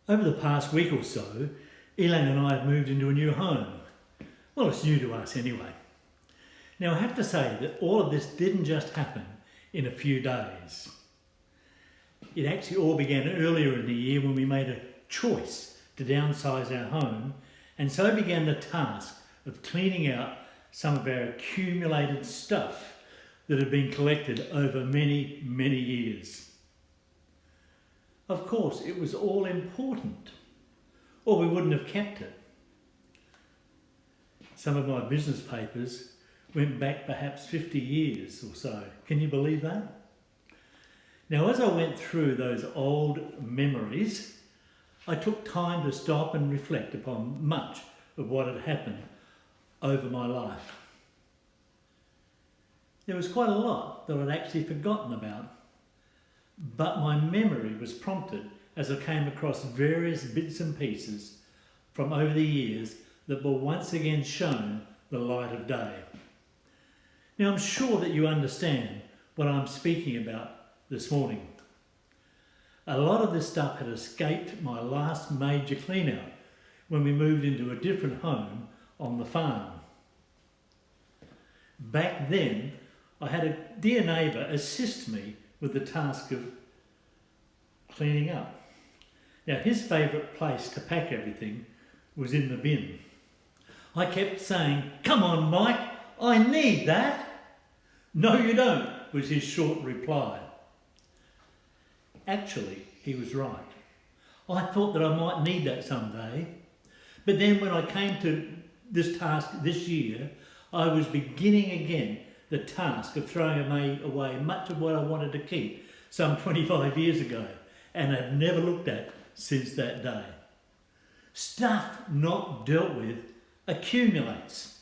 Over the past week or so, Elaine and I have moved into a new home. Well, it's new to us anyway. Now I have to say that all of this didn't just happen in a few days. It actually all began earlier in the year when we made a choice to downsize our home, and so began the task of cleaning out some of our accumulated stuff that had been collected over many, many years. Of course, it was all important, or we wouldn't have kept it. Some of my business papers went back perhaps 50 years or so. Can you believe that? Now, as I went through those old memories, I took time to stop and reflect upon much of what had happened over my life. There was quite a lot that I'd actually forgotten about, but my memory was prompted as I came across various bits and pieces from over the years that were once again shown the light of day. Now, I'm sure that you understand what I'm speaking about this morning. A lot of this stuff had escaped my last major clean out when we moved into a different home on the farm. Back then, I had a dear neighbour assist me with the task of cleaning up. Now, his favourite place to pack everything was in the bin. I kept saying, "Come on, Mike, I need that." "No, you don't," was his short reply. Actually, he was right. I thought that I might need that someday. But then when I came to this task this year, I was beginning again the task of throwing away much of what I wanted to keep some 25 years ago and have never looked at since that day. Stuff not dealt with accumulates.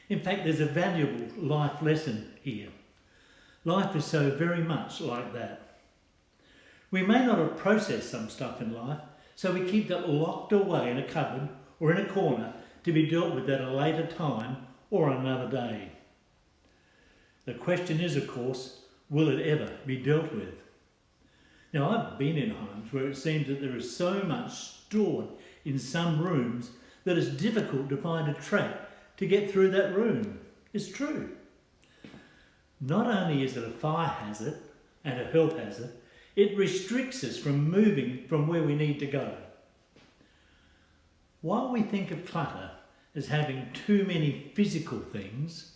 In fact, there's a valuable life lesson here. Life is so very much like that. We may not have processed some stuff in life, so we keep that locked away in a cupboard or in a corner to be dealt with at a later time or another day. The question is, of course, will it ever be dealt with? Now, I've been in homes where it seems that there is so much stored in some rooms that it's difficult to find a track to get through that room. It's true. Not only is it a fire hazard and a health hazard, it restricts us from moving from where we need to go. While we think of clutter as having too many physical things,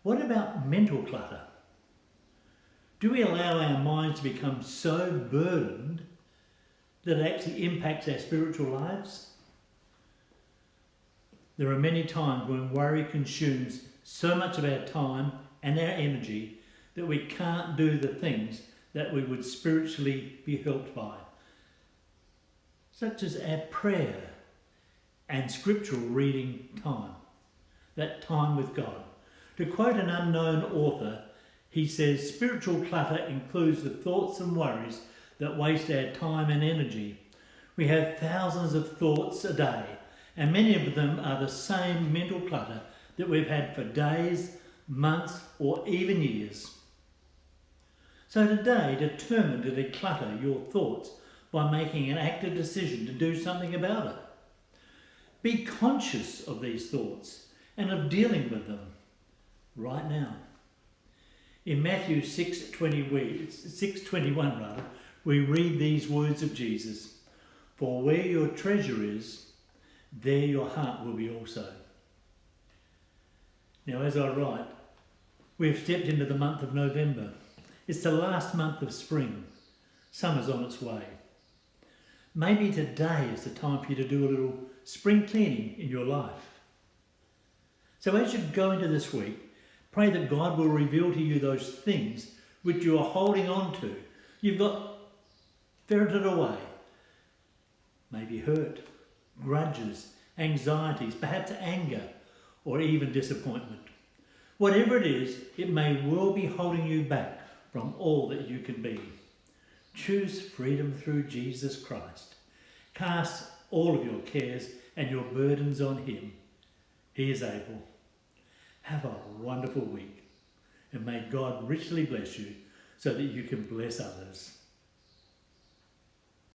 what about mental clutter? Do we allow our minds to become so burdened that it actually impacts our spiritual lives? There are many times when worry consumes so much of our time and our energy that we can't do the things that we would spiritually be helped by, such as our prayer and scriptural reading time, that time with God. To quote an unknown author, he says, "Spiritual clutter includes the thoughts and worries that waste our time and energy. We have thousands of thoughts a day, and many of them are the same mental clutter that we've had for days, months, or even years. So today, determine to declutter your thoughts by making an active decision to do something about it. Be conscious of these thoughts and of dealing with them right now." In Matthew 6:21, we read these words of Jesus, "For where your treasure is, there your heart will be also." Now, as I write, we've stepped into the month of November. It's the last month of spring. Summer's on its way. Maybe today is the time for you to do a little spring cleaning in your life. So as you go into this week, pray that God will reveal to you those things which you are holding on to. You've got ferreted away. Maybe hurt, grudges, anxieties, perhaps anger, or even disappointment. Whatever it is, it may well be holding you back from all that you can be. Choose freedom through Jesus Christ. Cast all of your cares and your burdens on him. He is able. Have a wonderful week, and may God richly bless you so that you can bless others.